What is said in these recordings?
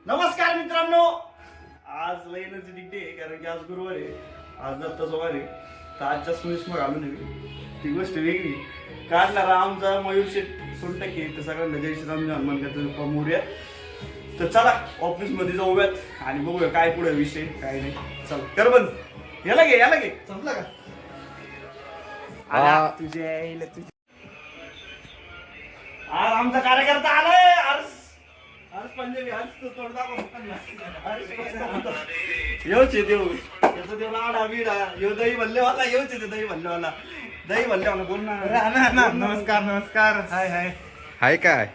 नमस्कार मित्रांनो, आज लय एनर्जेटिक डे आहे कारण की आज गुरुवार आहे, आज दत्त सोमवार आहे. तर आजच्या सुनीस मग घालून नये ती गोष्ट वेगळी. काढणारा आमचा मयूर शेठ सोनटके. तर सगळ्यांना जय श्रीराम हनुमान मोर्या. तर चला ऑफिस मध्ये जाऊयात आणि बघूया काय पुढे विषय काय नाही. चल कर बंद. याला घे संपला का तुझ्या आज आमचा कार्यकर्ता आलाय. आज पंजाबी आज तो तोड दाखव. येऊच देऊ त्याचं देऊ आडा बिडा येऊ दही भल्लेवाला येऊच येते दही भल्लेवाला बोल ना. नमस्कार हाय काय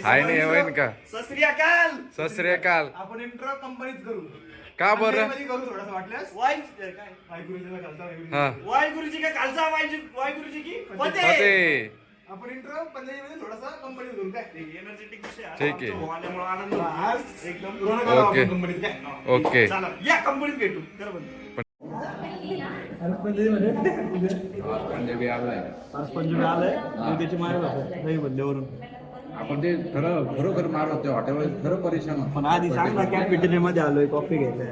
हाय नाही होईन का? सत श्री अकाल. सत श्री अकाल. आपण इंट्रो कंपनीत करू का बरं? करू थोडंसं वाटल्यास. हा वाहिगुरुजी का खालचा वाहिगुरुजी की फतेह. फतेह. आपण इंट्रो पंजाबीमध्ये थोडासा कंपनीत करू काय. एनर्जेटिक विषय ठीक आहे. आल्यामुळे आनंद होतो. आज एकदम पूर्ण करू ओके. आपण कंपनीत काय. ओके चला या कंपनीत भेटू. कर बंद. पंजाबी आलाय. आज पंजाबी आलाय त्याची माय दही भल्ल्यावरून. आपण ते खरोखर मार होते हॉटेलवर खरं परेशान होतो. पण आधी सांग ना कॅफेटेरिया मध्ये आलोय कॉफी घ्यायला.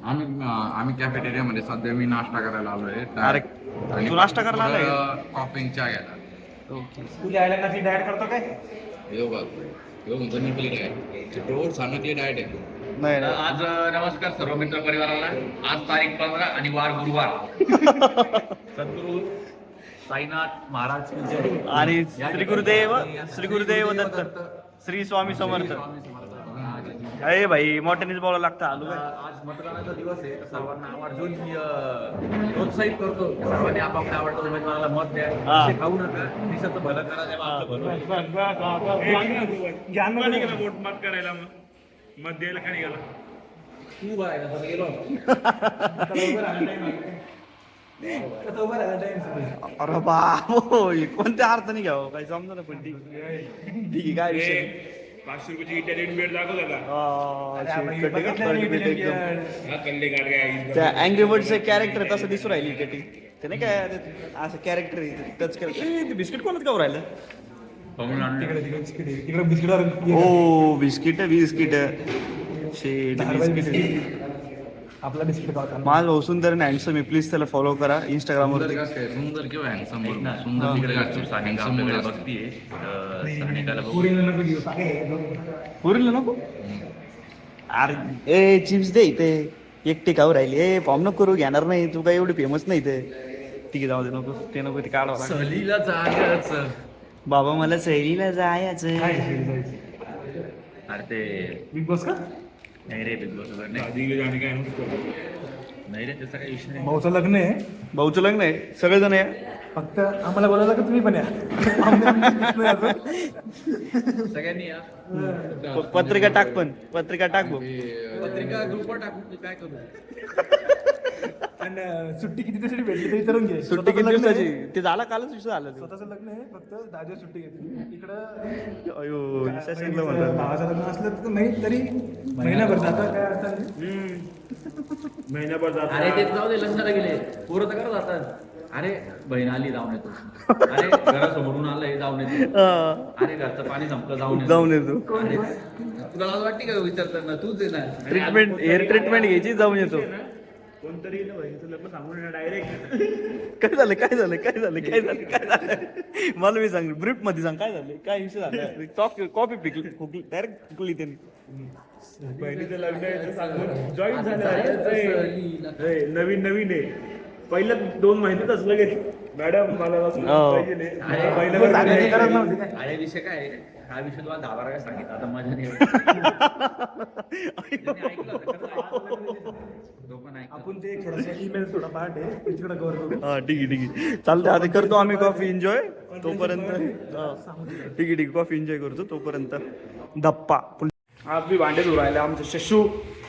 आम्ही कॅफेटेरिया मध्ये सध्या मी नाश्ता करायला आलोय. अरे, तू नाश्ता करायला आलाय? कॉफी चहा घ्यायला. तुला आयला का ती डाएट करतो काय? सांगितली डायट आहे. नाही आज नमस्कार सर्व मित्र परिवाराला. आज तारीख 15 आणि वार गुरुवार. सद्गुरु साईनाथ महाराज की जय. आणि श्री गुरुदेव दत्त श्री स्वामी समर्थ. अरे भाई मोठ्यानेच बोलावं लागतं. आलो काय आज मतदानाचा दिवस आहे. तर सर्वांना आवर्जून मी प्रोत्साहित करतो. सर्वांनी आपापल्या आवडत्या उमेदवाराला मत द्या. हा. पैसे खाऊ नका. देशाचं भलं करा. तेव्हा आपलं भलं. वोट मत करायला मत द्यायला का निघाला? तू बघाय ना गेलो. अरे बाबो कोणत्या अर्थाने घ्यावं काही समजा ना. पण ठीक आहे काय विषय. 500 रुपयाची इंटरनेट बेट दाखव त्याला. हा कल्ले गाड काय त्या अँग्री बर्डचं कॅरेक्टर तसं दिसू राहिली कटिंग. ते नाही काय असं कॅरेक्टर टच करत. बिस्किट कोणच गाव राहिलं. तिकडे बिस्किट हो बिस्किट शेट बिस्किट. आपला बिस्किट खावा. माझा भाऊ सुंदर आणि हँडसम आहे. प्लीज त्याला फॉलो करा इंस्टाग्राम सुंदर वरती. कसं आहे? सुंदर किंवा हँडसम बोल ना. सुंदर तिकडे गाठतो. सानिका आपल्याकडे बघतीये. सानिकाला बघू. पुरीला नको. अरे ए चिप्स दे इथे एकटी खाऊ राहिली. ए फॉर्म नको करू घेणार नाही. तू काय एवढी फेमस नाही ते. ठीक आहे जाऊ दे नको ते नको ते काढावं लागेल. सहलीला जायचं. बाबा मला सहलीला जायचं. अरे ते बिग बॉस का नाही रे बिग बॉस वगैरे नाही. आधी जाणे काय नाही रे त्याचा काही विषय नाही. भाऊचं लग्न आहे. भाऊचं लग्न आहे सगळेजण या. फक्त आम्हाला बोलायला का तुम्ही पण या. सगळ्यांनी या. पत्रिका टाक पण पत्रिका टाक भाऊ. पत्रिका ग्रुपवर टाकून मी काय करू? आणि सुट्टी किती दिवसाची भेटली ते विचारून घे. सुट्टी किती दिवसाची ते झाला कालच विषय झालं ते. स्वतःचं लग्न आहे. फक्त 10 दिवस सुट्टी घेतली. इकडं अयो निशासिंगला म्हणतात. भावाचं लग्न असलं तर नाही तरी महिनाभर जाता काय अडचण नाही. महिनाभर जात अरे ते जाऊ दे. लग्नाला गेले पोरं तर करत जातात. अरे बहीण आली जाऊन येतो. अरे घरासमोरून आलंय जाऊन येतो. अरे घरचं पाणी संपलं जाऊन येतो. जाऊन येतो. अरे, तुला लाज वाटते का विचारताना? तूच आहे ना. ट्रीटमेंट हेअर ट्रीटमेंट घ्यायची जाऊन येतो. कोणतरी बहिणीचं लग्न सांगून डायरेक्ट काय झालं मला मी सांग ब्रीफ मध्ये सांग काय झालं काय विषय झाला. कॉफी पिकली डायरेक्ट फुकली त्यांनी. बहिणीचं लग्न आहे ते सांगून जॉईन झालं. नवीन आहे. पहिल्या 2 महिन्यात असलं गे मॅडम मला असं हो. पाहिजे नाही. अरे, पहिलं सांगायची गरज नव्हती काय. अरे विषय काय आहे? हा विषय तुला 10 बारा काय सांगितलं. आता मजा नाही. ऐकलं होतं. तो पण ऐकलं. आपण ते थोडंसं ईमेल थोडा पार्ट आहे तिकडे कव्हर करू. हा ठीक आहे चालतंय. आता करतो आम्ही कॉफी एन्जॉय तोपर्यंत. ठीक आहे कॉफी एन्जॉय करतो तोपर्यंत. धप्पा आज मी भांडे धुवून राहिले. आमचं शशू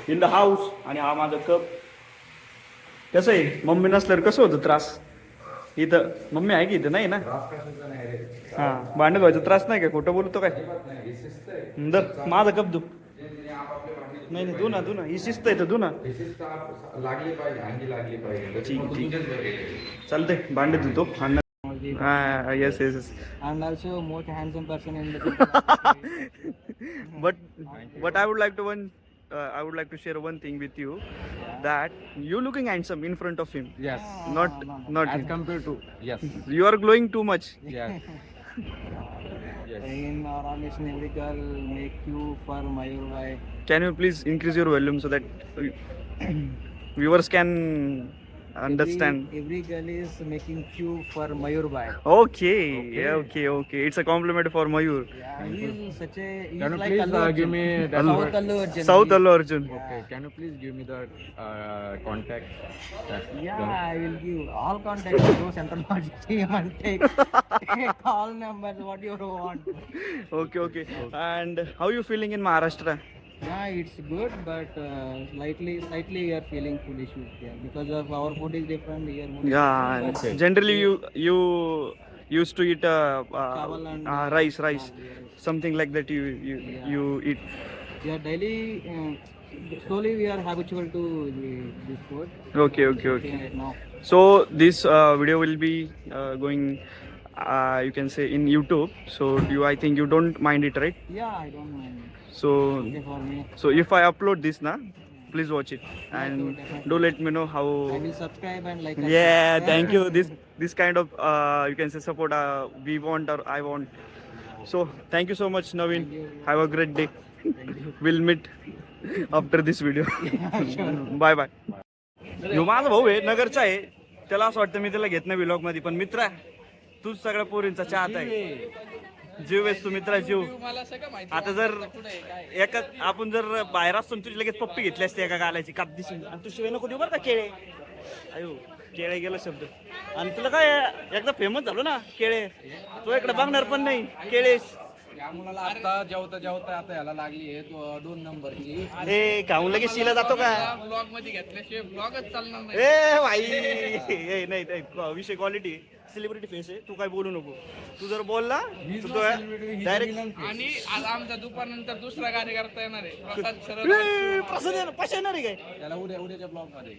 इन द हाऊस. आणि हा माझा कप. कसं आहे मम्मी नसल्यावर कसं होतं त्रास. इथं मम्मी आहे की इथं नाही ना. हा भांडे धुवायचा त्रास नाही काय? खोटं बोलतो काय? दर माझा कप धु. नाही धु ना ही शिस्त आहे तर धु ना. लागली पाहिजे अंगी लागली पाहिजे. ठीक चालतंय भांडे धुतो. personality. Yes, yes, yes. And also most handsome person in the But I would like to I would like to share one thing with you, that you looking handsome in front of him. Yes. Not As him. compared to yes. You are glowing too much. Yes. Yes. in our mission, every girl make you for Mayur Bhai. Can you please increase your volume so that viewers can understand? Every girl is making you for Mayur Bhai. Okay. Okay. It's a compliment for Mayur. Yeah, he is such a. He's Can you like please Allu give Arjun. me that South word? Allu Arjun. South Allu Arjun. Okay. Can you please give me the contact? Yeah, I will give all contacts. Go Central Team and take all numbers what you want. Okay. And how you feeling in Maharashtra? Yeah, it's good, but slightly we are feeling food issues there because of our food is different. Here food is Yeah. different. Generally, you used to eat Chawal and, rice, yes. something like that. You eat. Yeah, daily. Slowly we are habitual to this food. Okay. Right now. So this video will be going, you can say, in YouTube. So I think you don't mind it, right? Yeah, I don't mind. So Okay for me. if I upload this, please watch it and definitely. do let me know I how. will subscribe and like. Yeah, thank you. This kind of you can say support we want or I want. So thank you so much, Naveen. Thank you. Have a great day. We'll meet after this video. Bye bye. ह्यो माझा भाऊ आहे, नगरचा आहे. त्याला असं वाटतं मी त्याला घेत नाही व्लॉग मध्ये, पण मित्र आहे. तूच सगळ्या पोरींचा चाहता आहे. जीव आहेस तू मित्रा, जीव. आता जर एका आपण जर बाहेर असतो तुझी लगेच पप्पी घेतली असते एका गालाची काप दिसून, आणि तू शिवाय नको देऊ बरं का केळे. अयो केळे गेला शब्द. आणि तुला काय एकदा फेमस झालो ना केळे, तो इकडे बघणार पण नाही केळे. या मुलाला आता जेवता आता याला लागली आहे तो 2 नंबरची. अरे खाऊन लगेच शिला जातो का? ब्लॉग मध्ये घेतल्याशिवाय ब्लॉगच चालणार नाही. ए भाई ए नाही विषय क्वालिटी सेलिब्रिटी फेस आहे, तू काय बोलू नको. तू जर बोलला तर डायरेक्ट. आणि आज आमच्या दुपारनंतर दुसरा कार्यकर्ता येणार आहे प्रसाद प्रसाद पाचशे येणार आहे काय? त्याला उद्याच्या ब्लॉग मध्ये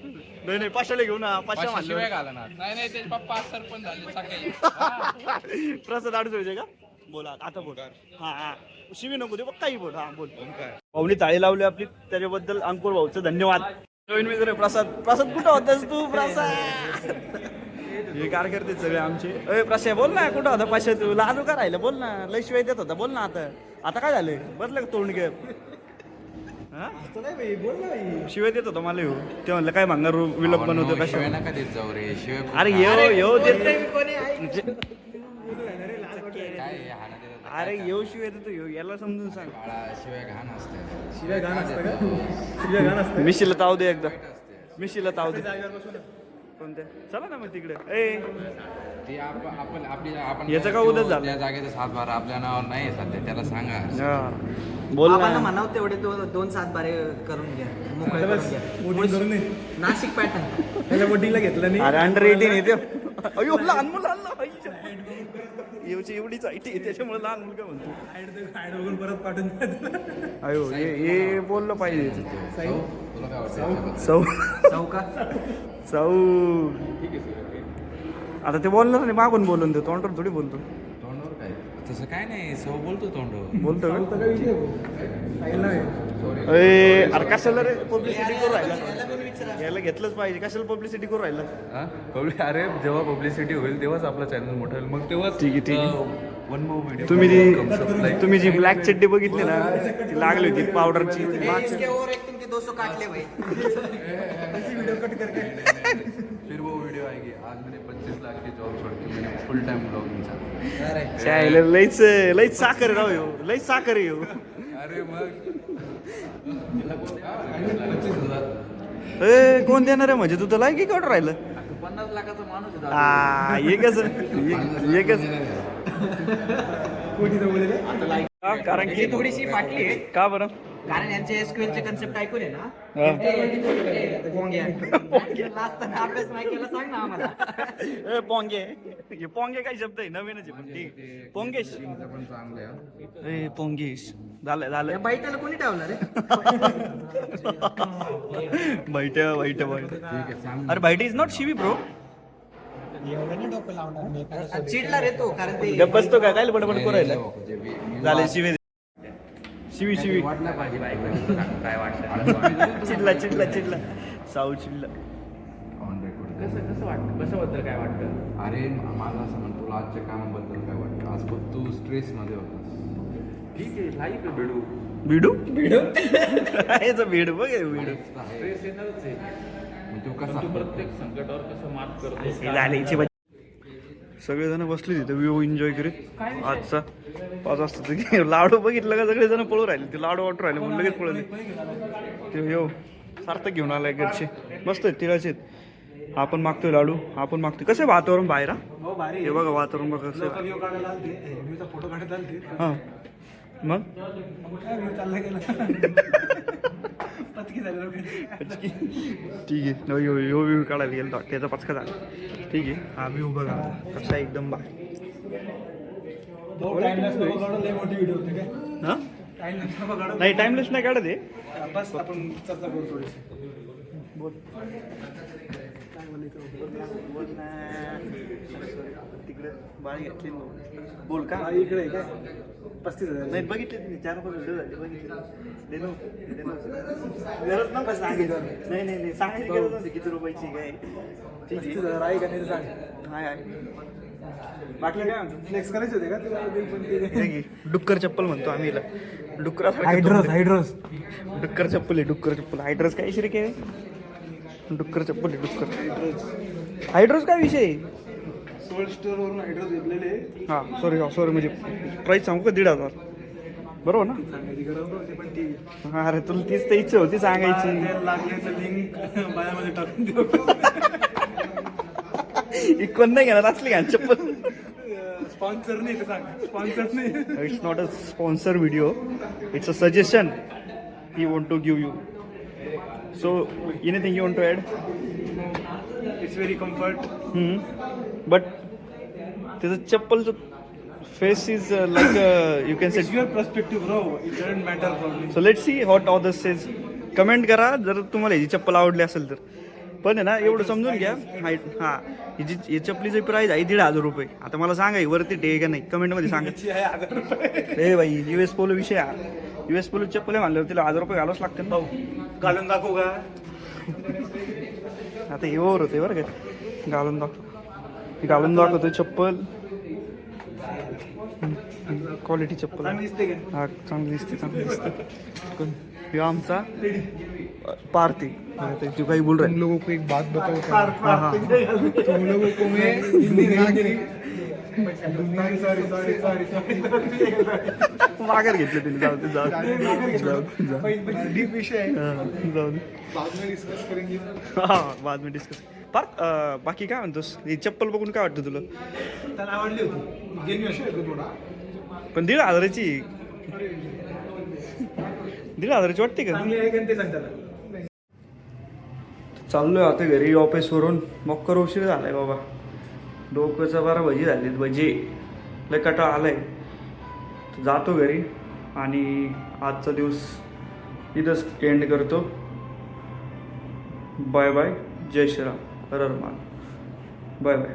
नाही पाचशेला घेऊ ना, पाचशे शिवाय म्हणलं. घालणार नाही त्याचे पप्पा सरपंच झाले सकाळी. प्रसाद अडचणीचे का? बोला आता बोल. हा शिवी नको दे, काही बोल. हा बोल. पाहुणी ताळी लावली आपली, त्याच्याबद्दल अंकुर भाऊचं धन्यवाद. नवीन मित्र प्रसाद कुठं होतास तू? प्रसाद हे कार्यकर्ते सगळे आमचे. अरे प्रसाद बोल ना, कुठं होता पाचशे? तू लाजू का राहिलं? बोल ना, लय शिवाय देत होता, बोल ना. आता काय झालंय? बदलं का तोंड घे? शिवाय देत होता मला. ते म्हणलं काय मागणार विलग बनवतो का? शिवाय नका देत जाऊ रे. शिवाय अरे येऊ देत नाही. काय हाना देतात. अरे येऊ शिवाय देतो, याला समजून सांग. शिवाय घाण असते. शिवाय गाणं असतं. मिशीला ताव दे एकदा. मिशीला ताव दे. कोणत्या? चला ना मग तिकडे. ते आपण याचं का उद्याच झालं? त्या जागेचा 7-12 आपल्या नावावर नाही सध्या, त्याला सांगा. बोल आम्हाला ना. म्हणावं तेवढे 2-7 बारे करून घ्या, मोकळे करून घ्या. नाशिक पॅटर्न त्याच्या बोटिंगला घेतलं नाही. अरे अंडर 18 येते. अयो लहान मुलांना येऊची एवढीच आहे त्याच्यामुळे लहान मुलगा म्हणतो. परत पाठवून अयो हे बोललं पाहिजे. तुला काय वाटतं? सौ आता ते बोलणार नाही, मागून बोलून देतो, तोंडावर थोडी बोलतो. तोंडावर काय तसं काय नाही. सौ बोलतो तोंडावर. बोलतो अरे कशाला रे पब्लिसिटी करू राहिला? याला घेतलंच पाहिजे. कशाला पब्लिसिटी करू राहिला? अरे जेव्हा पब्लिसिटी होईल तेव्हाच आपला चॅनल मोठा होईल. मग तेव्हाच ठीक आहे. One more video. तुम्ही जी ब्लॅक चड्डी बघितली ना, ती लागली होती पावडरची. तुमचे 200 काटले भाई. फिर वो वीडियो आएगी. आज मैंने 25 लाख की जॉब छोड़ के मैंने फुल टाइम ब्लॉगिंग चालू. चायला लईच साखर राव येऊ, लईच साखर येऊ. अरे मग ए कोण देणार आहे म्हणजे? तू तर लायकी काढून राहिलं. 50 लाखाचा माणूस आहे. हे कसं कारण की थोडीशी फाटली आहे. का बरं? कारण यांचे एसक्यूएल चे कन्सेप्ट ऐकून आहे ना, हा. अभ्यास नाही केला सांग ना आम्हाला. पोंगे हे पोंगे काय शब्द आहे? नवीनच आहे पण ठीक. पोंगेश. पण चांगलं आहे. ए पोंगेश झालं. या बाईटाला कोणी ठेवलं रे? बैठ ठीक आहे सांग. अरे बैठ इज नॉट शिवी ब्रो. एवढं नाही डोकं लावणार मी चिडला रे तो कारण ते गप्प बसतो का काय बडबड करायला झाले शिवे शिवी शिवी वाटलं पाहिजे बाईक काय वाटतं चिडला चिडला चिडला साऊ चिडला ऑन रेकॉर्ड. कसं वाटतं कशाबद्दल काय वाटतं अरे माझं असं म्हणतो तुला आजच्या कामाबद्दल काय वाटतं? आज खूप तू स्ट्रेसमध्ये होतास. ठीक आहे लाईफ आहे बेडू भिडू भिडू भिड बघ हे भिडू स्ट्रेस येणारच आहे मग तू पण कसा तू प्रत्येक संकटावर कसं मात करतो झाले सगळेजण बसले तिथे व्ह्यू एन्जॉय करीत आजचा 5 वाजता तर लाडू बघितलं का सगळेजण पळू राहिले ते लाडू वाटू राहिले म्हणून लगेच पळले ते येऊ सार्थक घेऊन आलाय घरचे मस्त आहेत तिळाचे आहेत. आपण मागतोय लाडू आपण मागतोय कसं आहे वातावरण बाहेर हा? हे बघा वातावरण बघा कसं फोटो काढत आले हां मग ठीक आहे यो व्ह्यू काढायला गेलो त्याचा पचका झाला ठीक आहे हा व्ह्यू बघा कसा एकदम बाहेर हां नाही टाइमलेस नाही काढत आहे बस आपण चर्चा करू थोडीशी बोल तिकडे बाळ घेतली बोल का इकडे काय 35,000 नाही बघितले तुम्ही 4-5 व्हिडिओ झाले बघितले गरज नका सांगितलं नाही नाही नाही सांगायची गरज नव्हती किती रुपयाची काय ठीक आहे 35,000 आहे का नाही ते सांग हाय हाय बाकी काय म्हणतो फ्लेक्स करायचे होते का तुला पण हे घे, डुक्कर चप्पल म्हणतो आम्ही हिला हायड्रोस हायड्रोस डुक्कर चप्पल आहे डुक्कर चप्पल हायड्रोस काय श्री काय डुक्कर चप्पल आहे डुक्कर हायड्रोस काय विषय आहे? सोल्ड स्टोर वरून हायड्रोस घेतलेले हां सॉरी म्हणजे प्राईस सांगू का 1,500 बरोबर ना सांगायची गरज नव्हती पण ती हा अरे तुला तीच तर इच्छा होती सांगायची लागण्याचं लिंक बायामध्ये टाकून देऊ इकून नाही घेणार असली घाण चप्पल स्पॉन्सर नाही ते सांग स्पॉन्सर नाही it's not a sponsor video it's a suggestion he want to give you so anything you want to add it's very comfort but त्याचं चप्पलचं face is like you can set your perspective bro it doesn't matter for me so let see what others says comment करा जर तुम्हाला ही चप्पल आवडली असेल तर पण आहे ना एवढं समजून घ्या हां ही चप्पलीची प्राईस आहे 1,500 रुपये आता मला सांगा वरती आहे का नाही कमेंटमध्ये सांगा हे भाई US पोलो विषय US पोलो चप्पल आहे म्हणल्यावर तिला 1,000 रुपये घालावंच लागतं ना घालून दाखवू का आता हे ओव्हर होते बरं का घालून दाखवतो चप्पल क्वालिटी चप्पल चांगली दिसते का हा चांगली दिसते हे आमचा पार्टी तू काही बोल रहा है लोगों को एक बात बताओ हाँ हाँ तुम लोगों को मैं हिंदी नहीं आती माघार घेतलं तिने जाऊ डीप विषय आहे जाऊ दे बाद में डिस्कस करेंगे हा बाद में डिस्कस पार्थ बाकी काय म्हणतोस ही चप्पल बघून काय वाटतं तुला त्याला आवडली होती गेली थोडा पण 1,500ची 1,500ची वाटते का चांगली आहे का ते सांग त्याला चाललोय आता घरी ऑफिसवरून मक्कर उशीर झालाय बाबा डोकंचा बारा भजी झालीत भजी लय कटाळा आलाय जातो घरी आणि आजचा दिवस इथंच एंड करतो बाय बाय जय श्रीराम हर हर महादेव बाय बाय